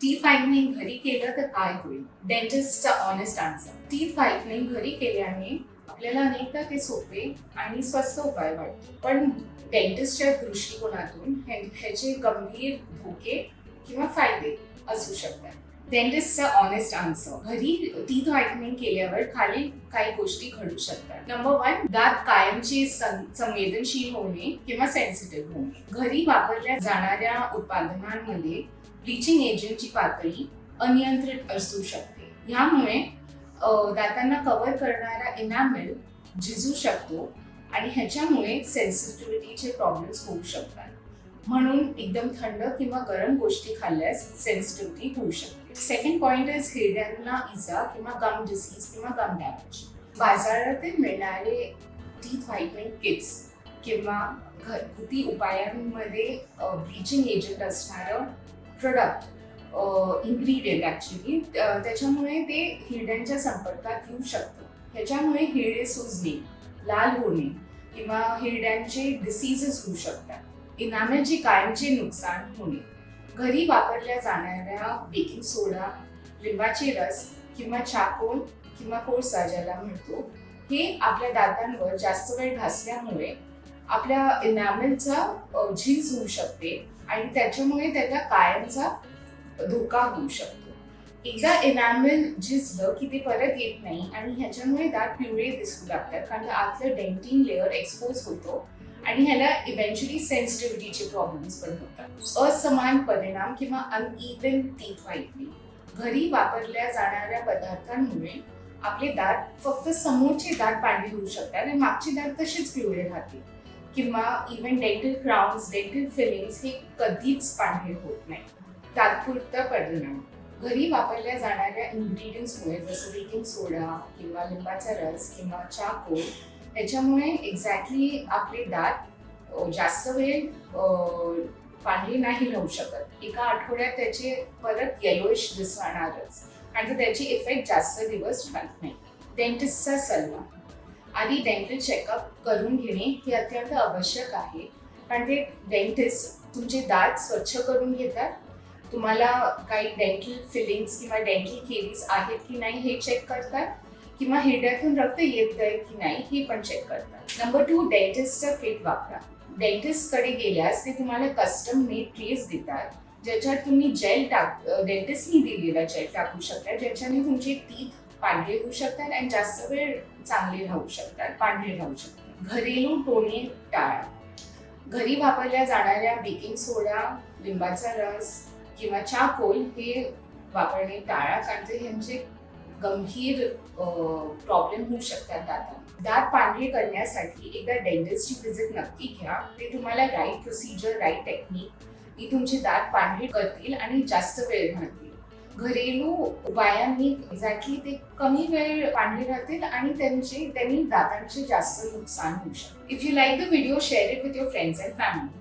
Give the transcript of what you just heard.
Teeth whitening घरी केलं तर काय होईल? डेंटिस्टचा ऑनेस्ट आन्सर. टीथ व्हाईटनिंग घरी केल्याने आपल्याला अनेकदा ते सोपे आणि स्वस्त उपाय वाटतो. पण डेंटिस्टच्या दृष्टिकोनातून ह्याचे गंभीर धोके किंवा फायदे असू शकतात. डेंटिस्टचा ऑनेस्ट आन्सर. घरी टीथ व्हाईटनिंग केल्यावर खालील काही गोष्टी घडू शकतात. नंबर 1, दात कायमचे संवेदनशील होणे किंवा सेन्सिटिव्ह होणे. घरी वापरल्या जाणाऱ्या उत्पादनांमध्ये ब्लिचिंग एजंटची पातळी अनियंत्रित असू शकते. ह्यामुळे दातांना कव्हर करणारा इनॅमेल झिजू शकतो आणि ह्याच्यामुळे सेन्सिटिव्हिटीचे प्रॉब्लेम्स होऊ शकतात. म्हणून एकदम थंड किंवा गरम गोष्टी खाल्ल्यास सेन्सिटिव्हिटी होऊ शकते. सेकंड पॉइंट इज हिरड्यांना इजा किंवा गम डिसीज किंवा गम डॅमेज. बाजारातील मिळणारे टीथ व्हाईटनिंग किट्स किंवा घरगुती उपायांमध्ये ब्लिचिंग एजंट असणारं प्रोडक्ट इन्ग्रेडियंट ऍक्च्युली त्याच्यामुळे ते हिरड्यांच्या संपर्कात येऊ शकतं. ह्याच्यामुळे हिरडे सुजणे, लाल होणे किंवा हिरड्यांचे डिसीजेस होऊ शकतात. इनामेलचे कायमचे नुकसान होणे. घरी वापरल्या जाणाऱ्या बेकिंग सोडा, लिंबाचे रस किंवा चाकोल किंवा कोळसा ज्याला म्हणतो, हे आपल्या दातांवर जास्त वेळ घासल्यामुळे आपल्या इनामेलचा झीज होऊ शकते आणि त्याच्यामुळे त्याला कायमचा धोका होऊ शकतो. एकदा इनॅमेल झिजलं की ते परत येत नाही आणि ह्याच्यामुळे दात पिवळे दिसू लागतात कारण आतलं डेंटिन लेअर एक्सपोज होतो आणि ह्याला इव्हेंच्युअली सेन्सिटिव्हिटीचे प्रॉब्लेम्स पण होतात. असमान परिणाम किंवा अनइव्हन टीथ व्हाईटनिंग. घरी वापरल्या जाणाऱ्या पदार्थांमुळे आपले दात फक्त समोरचे दात पांढरे होऊ शकतात आणि मागचे दात तसेच पिवळे राहतील किंवा even dental crowns, dental fillings हे कधीच पांढरे होत नाही. तात्पुरता परिणाम. घरी वापरल्या जाणाऱ्या इन्ग्रेडियंट्समुळे जसं बेकिंग सोडा किंवा लिंबाचा रस किंवा चाकोल याच्यामुळे एक्झॅक्टली आपले दात जास्त वेळ पांढरे नाही राहू शकत. एका आठवड्यात त्याचे परत येलोइश दिसणारच आणि त्याची इफेक्ट जास्त दिवस राहत नाही. डेंटिस्टचा सल्ला. आधी डेंटल चेकअप करून घेणे हे अत्यंत आवश्यक आहे कारण ते डेंटिस्ट तुमचे दात स्वच्छ करून घेतात. तुम्हाला काही डेंटल फिलिंग्स किंवा डेंटल केरीज आहेत की नाही हे चेक करतात किंवा हिरड्यातून रक्त येत आहे की नाही हे पण चेक करतात. नंबर 2, डेंटिस्टचं किट वापरा. डेंटिस्टकडे गेल्यास ते तुम्हाला कस्टम मेड ट्रेस देतात ज्याच्यात तुम्ही डेंटिस्टनी दिलेला जेल टाकू शकता ज्याच्याने तुमचे टीथ पांढरे होऊ शकतात आणि जास्त वेळ चांगले राहू शकतात, पांढरे राहू शकतात. घरेलू टोने टाळा. घरी वापरल्या जाणाऱ्या बेकिंग सोडा, लिंबाचा रस किंवा चाकोल हे वापरणे टाळा कारण ते ह्यांचे गंभीर प्रॉब्लेम होऊ शकतात दातांना. दात पांढरे करण्यासाठी एकदा डेंटिस्टची व्हिजिट नक्की घ्या. ते तुम्हाला राईट प्रोसिजर, राईट टेक्निक ही तुमचे दात पांढरे करतील आणि जास्त वेळ राहतील. घरेलू उपायांनी एक्झॅक्टली ते कमी वेळ पांढरे राहतील आणि त्यांनी दातांचे जास्त नुकसान होऊ शकते. If you like the video, share it with your friends and family.